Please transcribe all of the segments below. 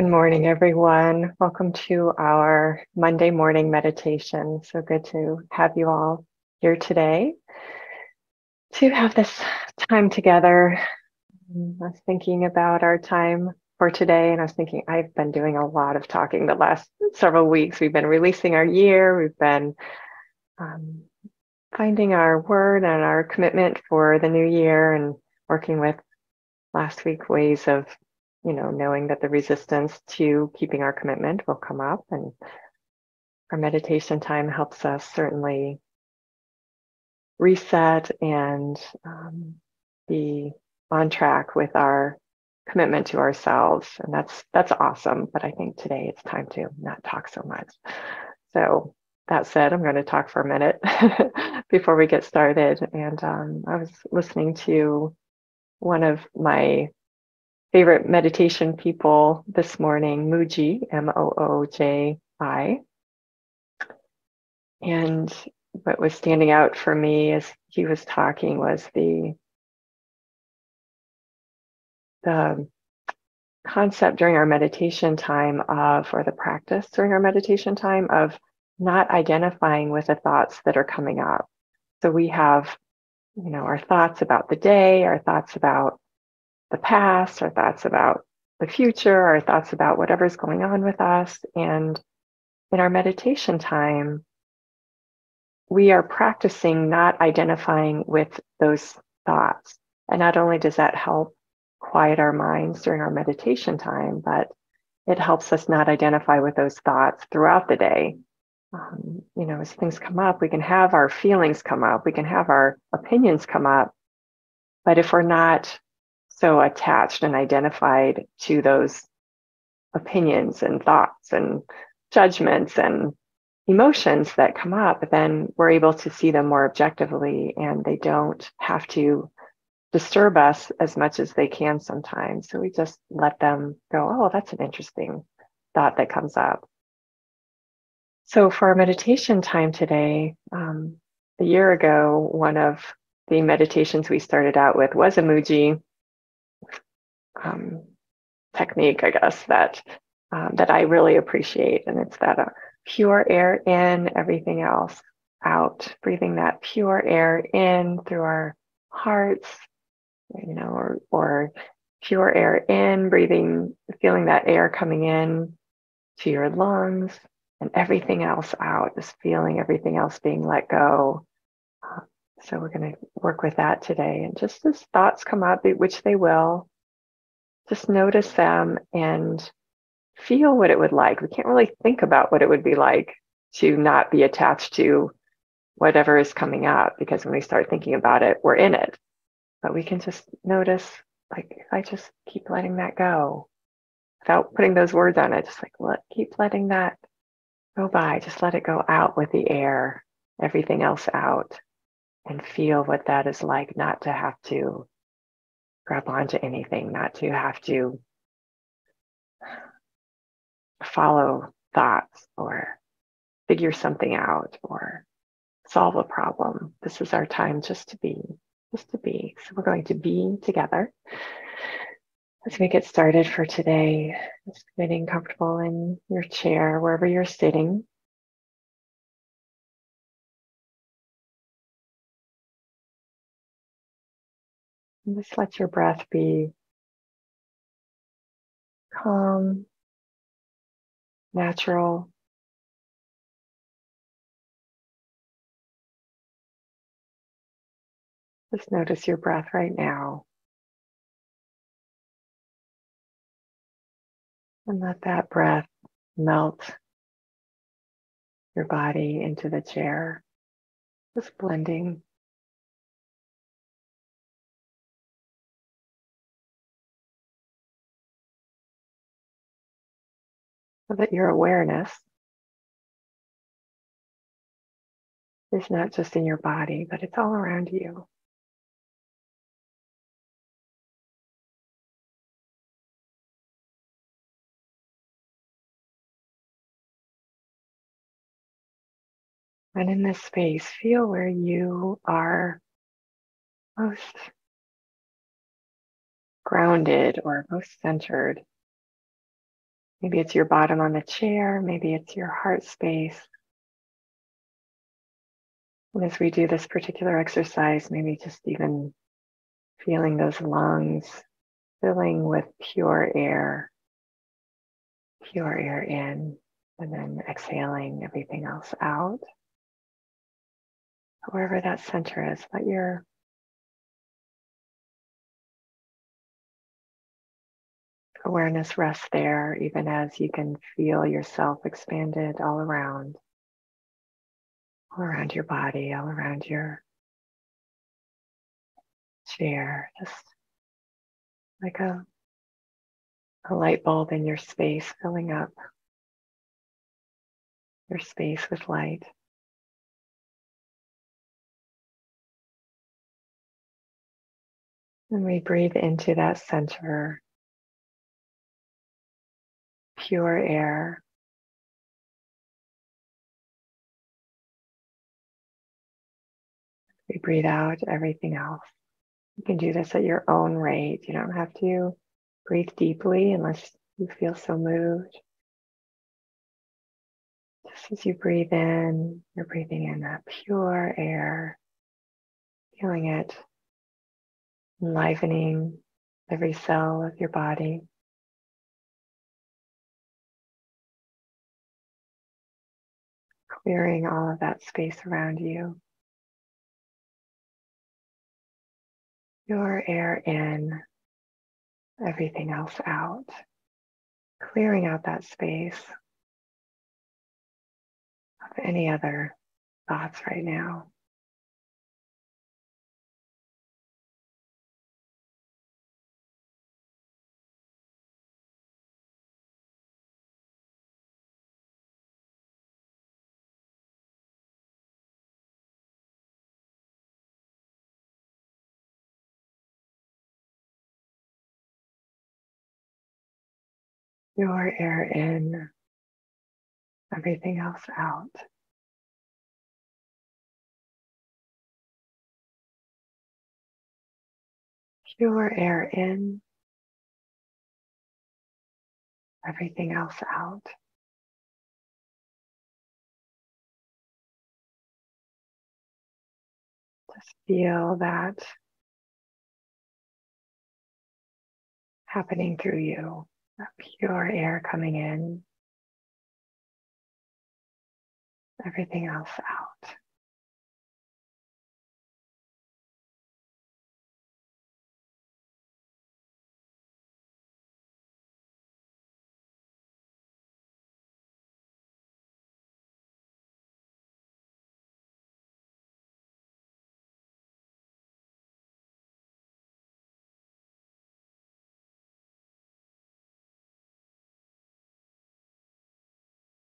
Good morning, everyone. Welcome to our Monday morning meditation. So good to have you all here today to have this time together. I was thinking about our time for today, and I was thinking I've been doing a lot of talking the last several weeks. We've been releasing our year, we've been um, finding our word and our commitment for the new year, and working with last week ways of knowing that the resistance to keeping our commitment will come up. And our meditation time helps us certainly reset and be on track with our commitment to ourselves. And that's awesome. But I think today it's time to not talk so much. So that said, I'm going to talk for a minute before we get started. And I was listening to one of my favorite meditation people this morning, Mooji, Mooji. And what was standing out for me as he was talking was the concept during our meditation time or the practice during our meditation time of not identifying with the thoughts that are coming up. So we have, our thoughts about the day, our thoughts about the past, our thoughts about the future, our thoughts about whatever's going on with us. And in our meditation time, we are practicing not identifying with those thoughts. And not only does that help quiet our minds during our meditation time, but it helps us not identify with those thoughts throughout the day. As things come up, we can have our feelings come up, we can have our opinions come up. But if we're not so attached and identified to those opinions and thoughts and judgments and emotions that come up, then we're able to see them more objectively, and they don't have to disturb us as much as they can sometimes. So we just let them go, oh, that's an interesting thought that comes up. So for our meditation time today, a year ago, one of the meditations we started out with was a Mooji technique, I guess, that I really appreciate. And it's that pure air in, everything else out, breathing that pure air in through our hearts, or pure air in, feeling that air coming in to your lungs, and everything else out, just feeling everything else being let go. So we're going to work with that today. And just as thoughts come up, which they will, just notice them and feel what it would like. We can't really think about what it would be like to not be attached to whatever is coming up, because when we start thinking about it, we're in it. But we can just notice, like, if I just keep letting that go without putting those words on it, just keep letting that go by, just let it go out with the air, everything else out, and feel what that is like, not to have to grab onto anything, not to have to follow thoughts or figure something out or solve a problem. This is our time just to be. So we're going to be together as we get started for today. Just getting comfortable in your chair, wherever you're sitting. And just let your breath be calm, natural. Just notice your breath right now. And let that breath melt your body into the chair, just blending. So that your awareness is not just in your body, but it's all around you. And in this space, feel where you are most grounded or most centered. Maybe it's your bottom on the chair, maybe it's your heart space. And as we do this particular exercise, maybe just even feeling those lungs filling with pure air in, and then exhaling everything else out. Wherever that center is, let your awareness rest there, even as you can feel yourself expanded all around your body, all around your chair, just like a light bulb in your space, filling up your space with light. And we breathe into that center, pure air. We breathe out everything else. You can do this at your own rate. You don't have to breathe deeply unless you feel so moved. Just as you breathe in, you're breathing in that pure air, feeling it enlivening every cell of your body. Clearing all of that space around you. Pure air in, everything else out. Clearing out that space of any other thoughts right now. Pure air in, everything else out. Pure air in, everything else out. Just feel that happening through you, that pure air coming in, everything else out.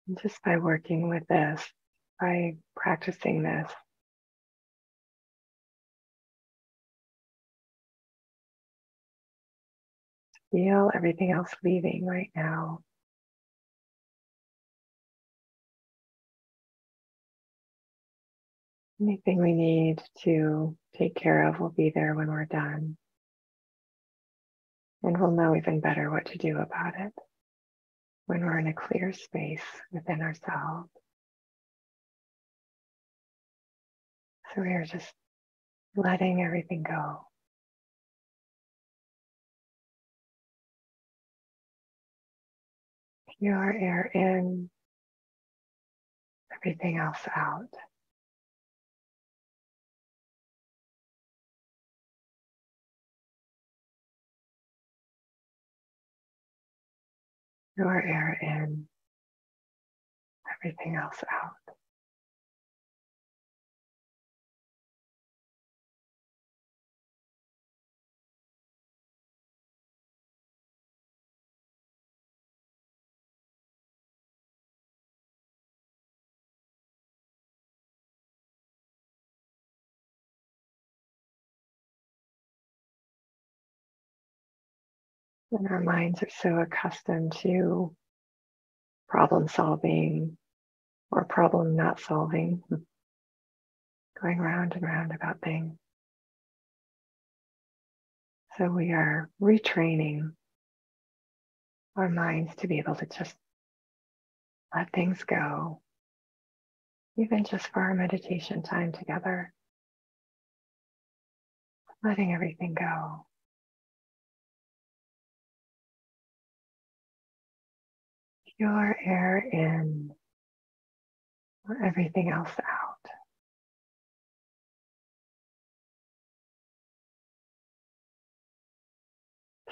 And just by working with this, by practicing this, feel everything else leaving right now. Anything we need to take care of will be there when we're done. And we'll know even better what to do about it when we're in a clear space within ourselves. So we are just letting everything go. Pure air in, everything else out. Pure air in, everything else out. And our minds are so accustomed to problem solving or problem not solving, going round and round about things. So we are retraining our minds to be able to just let things go, even just for our meditation time together, letting everything go. Pure air in, or everything else out.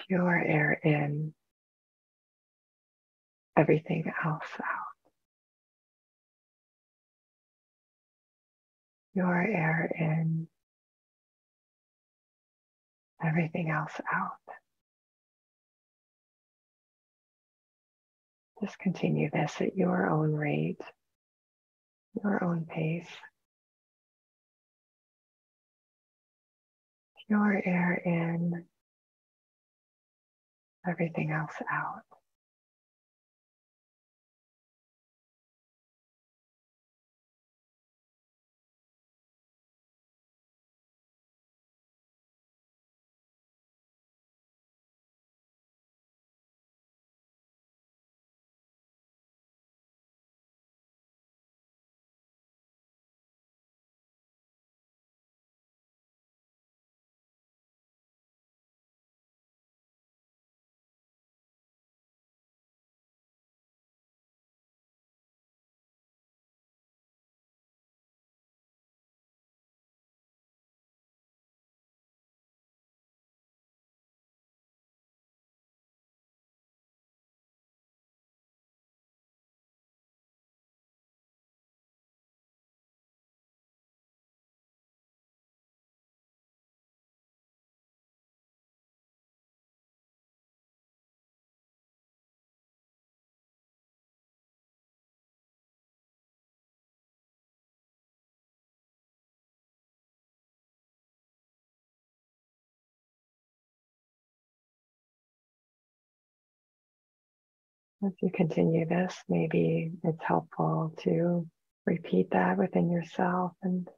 Pure air in, everything else out. Pure air in, everything else out. Just continue this at your own rate, your own pace. Pure air in, everything else out. As you continue this, maybe it's helpful to repeat that within yourself and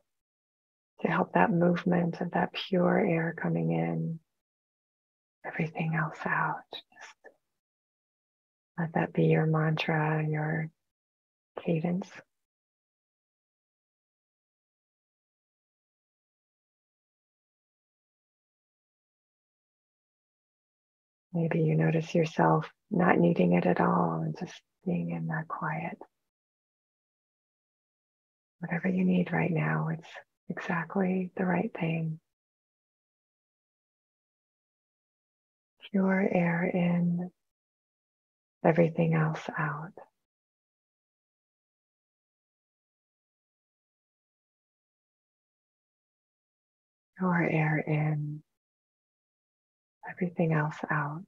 to help that movement of that pure air coming in, everything else out. Just let that be your mantra, your cadence. Maybe you notice yourself not needing it at all and just being in that quiet. Whatever you need right now, it's exactly the right thing. Pure air in, everything else out. Pure air in, everything else out.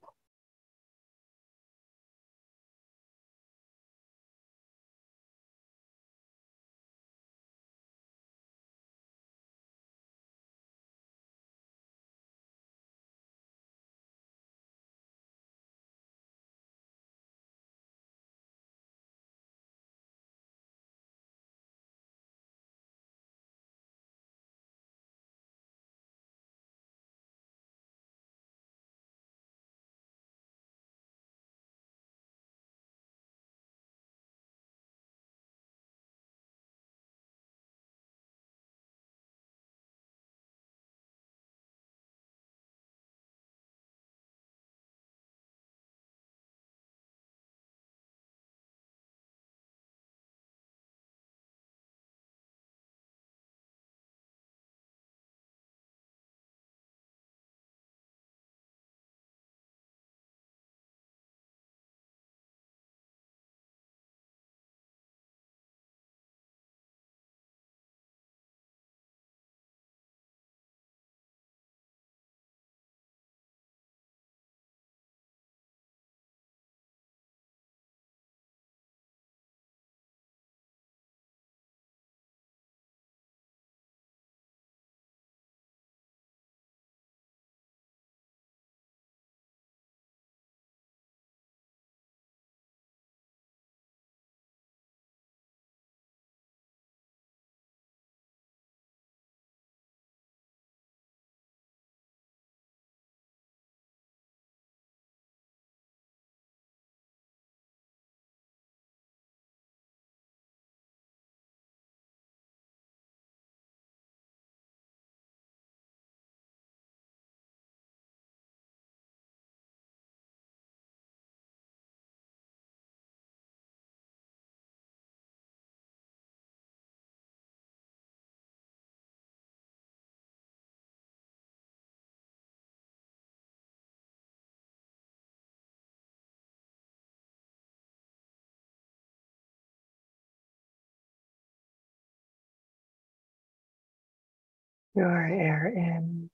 your air in,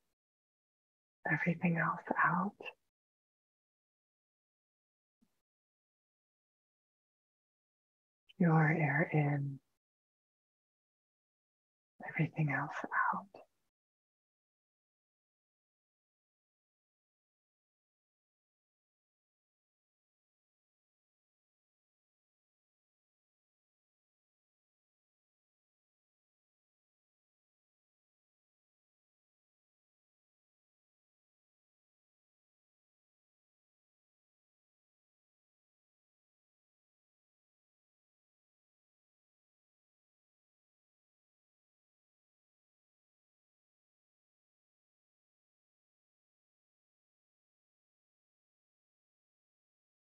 everything else out. Your air in, everything else out.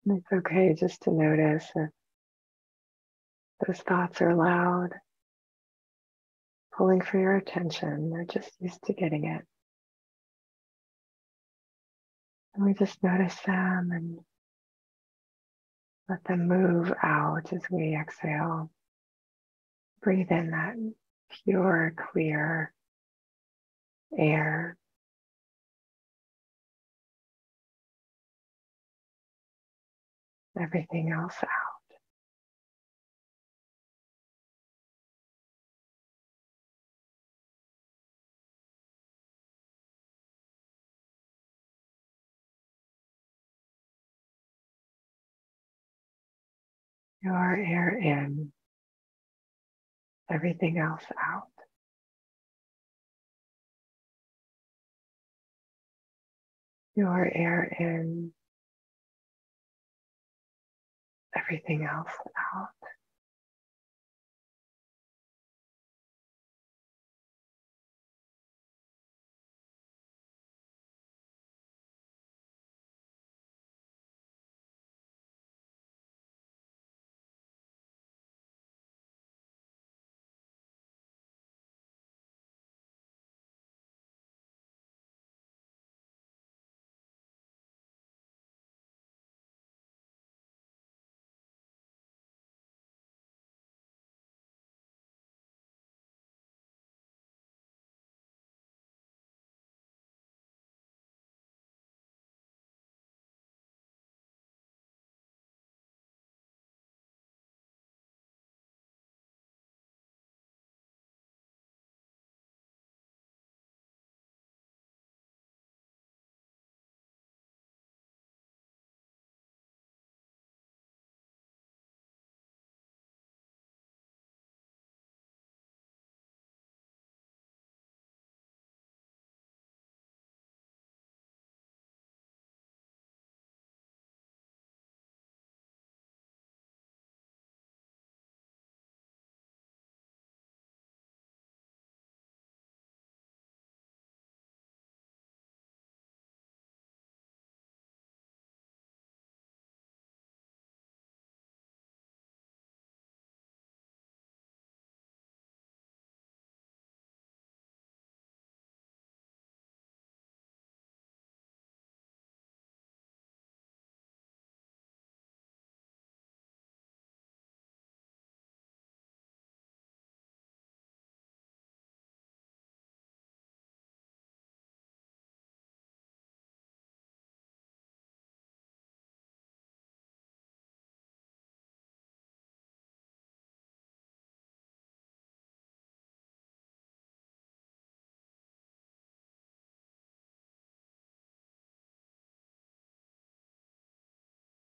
And it's okay just to notice if those thoughts are loud, pulling for your attention. They're just used to getting it. And we just notice them and let them move out as we exhale. Breathe in that pure, clear air. Everything else out. Your air in. Everything else out. Your air in. Everything else out.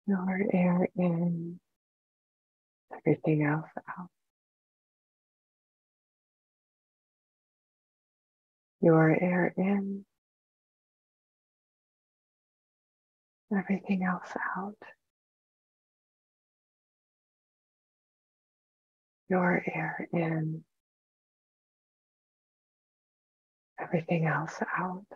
Your air in. Everything else out. Your air in. Everything else out. Your air in. Everything else out.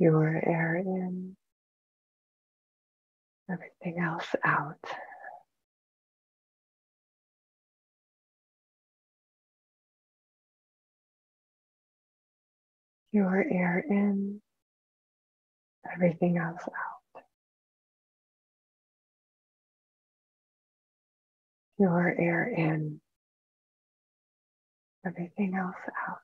pure air in, everything else out. Pure air in, everything else out. Pure air in, everything else out.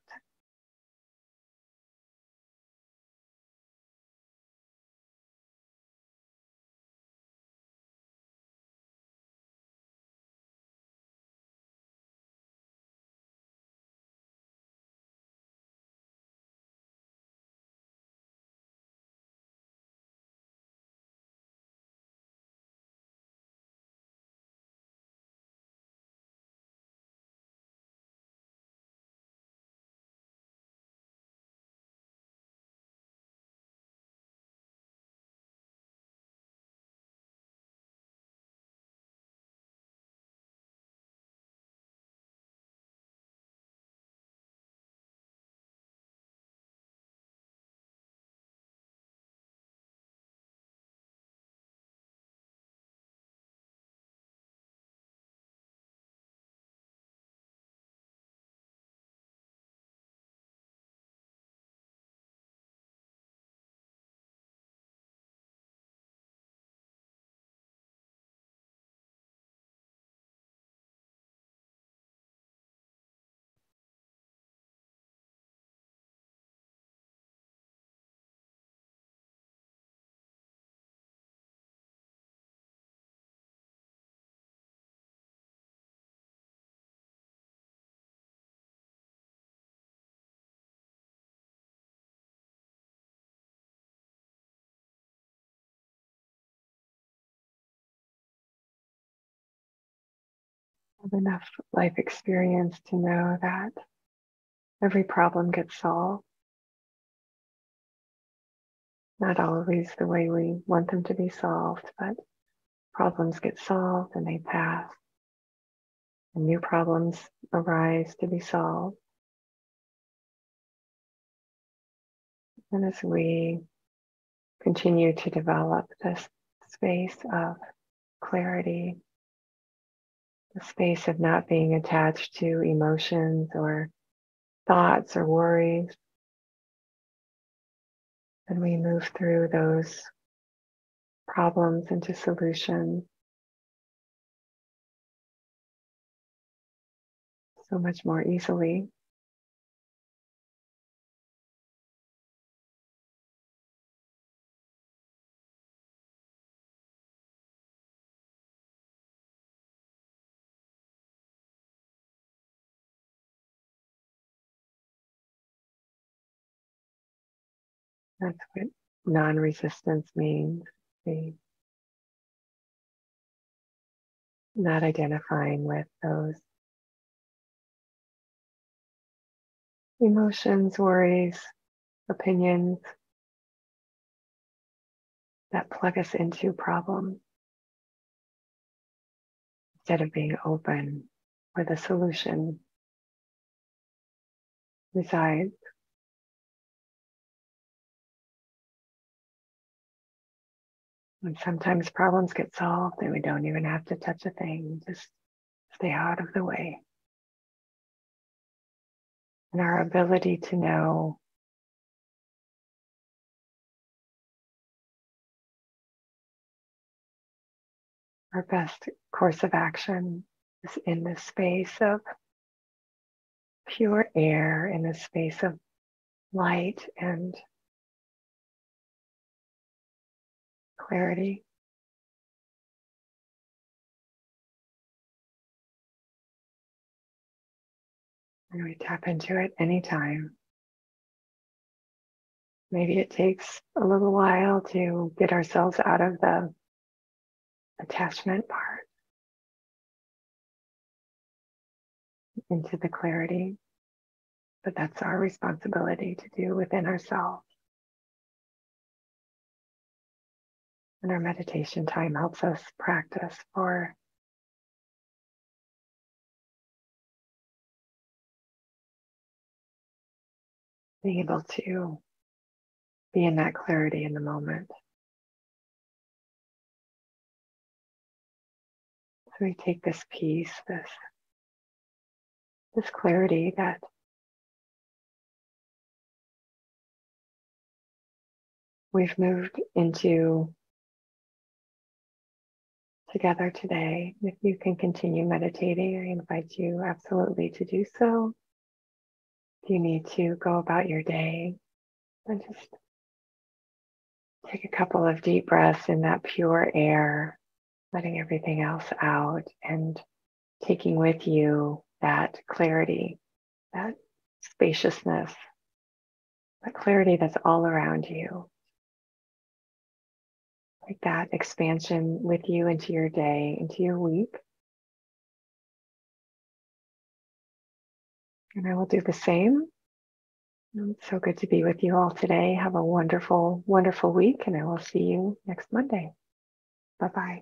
Have enough life experience to know that every problem gets solved. Not always the way we want them to be solved, but problems get solved and they pass, and new problems arise to be solved. And as we continue to develop this space of clarity, the space of not being attached to emotions or thoughts or worries, and we move through those problems into solutions so much more easily. That's what non-resistance means. The not identifying with those emotions, worries, opinions that plug us into problems instead of being open where the solution resides. And sometimes problems get solved and we don't even have to touch a thing, just stay out of the way. And our ability to know our best course of action is in this space of pure air, in this space of light and clarity. And we tap into it anytime. Maybe it takes a little while to get ourselves out of the attachment part into the clarity, but that's our responsibility to do within ourselves. And our meditation time helps us practice for being able to be in that clarity in the moment. So we take this peace, this clarity that we've moved into together today. If you can continue meditating, I invite you absolutely to do so. If you need to go about your day, then just take a couple of deep breaths in that pure air, letting everything else out and taking with you that clarity, that spaciousness, that clarity that's all around you. Like that expansion with you into your day, into your week. And I will do the same. It's so good to be with you all today. Have a wonderful, wonderful week, and I will see you next Monday. Bye-bye.